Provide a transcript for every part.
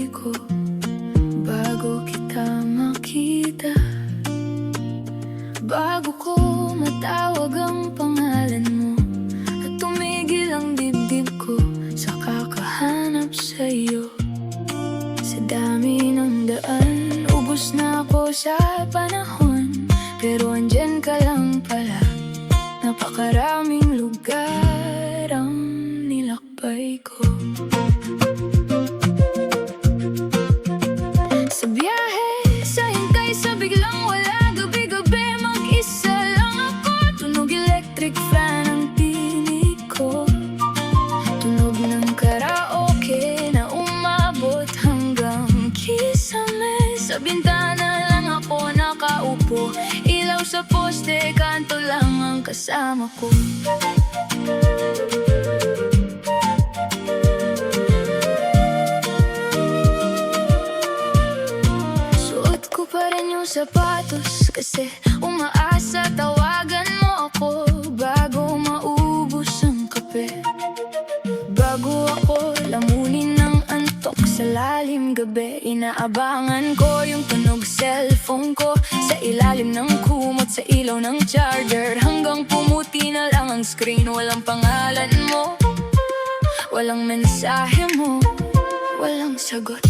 buhay ko bago kita makita, bago ko matawag ang pangalan mo at tumigil ang dibdib ko sa kakahanap sa'yo. Sa dami ng daan, ubos na ako sa panahon, pero andyan ka lang pala. Napakaraming lugar ang nilakbay ko. Sa biyahe, sa hintay, sa biglang wala, gabi-gabi mag-isa lang ako. Tunog electric fan ang tinig ko, tunog ng karaoke na umabot hanggang kisame. Sa bintana lang ako nakaupo, ilaw sa poste, kanto lang ang kasama ko. Suot ko pa rin yung sapatos kasi umaasa tawagan mo ako bago maubos ang kape, bago ako lamunin ng antok sa lalim gabi. Inaabangan ko yung tunog cellphone ko sa ilalim ng kumot, sa ilaw ng charger, hanggang pumuti na lang ang screen. Walang pangalan mo, walang mensahe mo, walang sagot.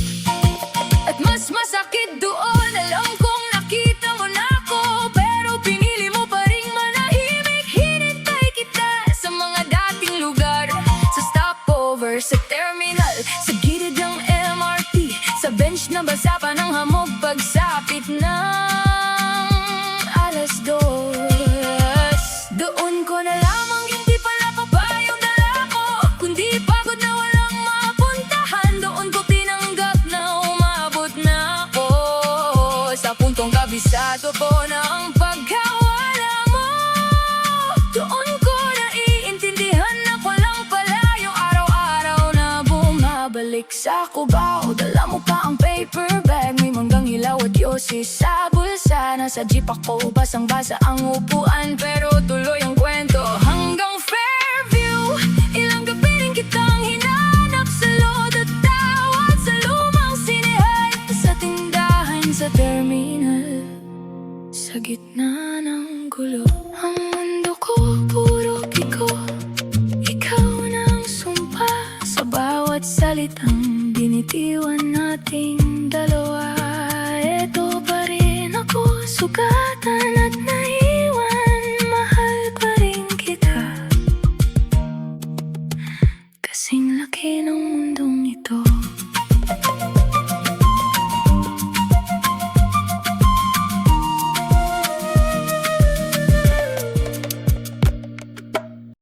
At mas masakit doon, alam kong nakita mo na ako, pero pinili mo pa ring manahimik. Hinintay kita sa mga dating lugar, sa stopover, sa terminal, sa gilid ng MRT, sa bench na basa pa ng hamog pagsapit ng alas 2. Doon ko na lamang hindi pala papayong dala ko, kundi pagod na walang mapuntahan. Doon ko tinanggap na umabot na ako sa puntong kabisado po ng pagkawala mo. Doon ko naiintindihan na walang pala yung araw-araw na bumabalik sa kubaw. Dala mo pa ang paper bag, may manggang hilaw at yosi sa bulsa. Nasa jeep ako, basang-basa ang upuan, pero tuloy ang kwento hanggang Fairview. Ilang gabi rin kitang hinanap sa load at tawad, sa lumang sinehan, sa tindahan, sa terminal, sa gitna ng gulo. Ang mundo ko puro piko, ikaw na ang sumpa sa bawat salitang binitiwan nating dalawa. Eto pa rin ako, sugatan at naiwan, mahal pa rin kita, kasing laki ng mundong ito.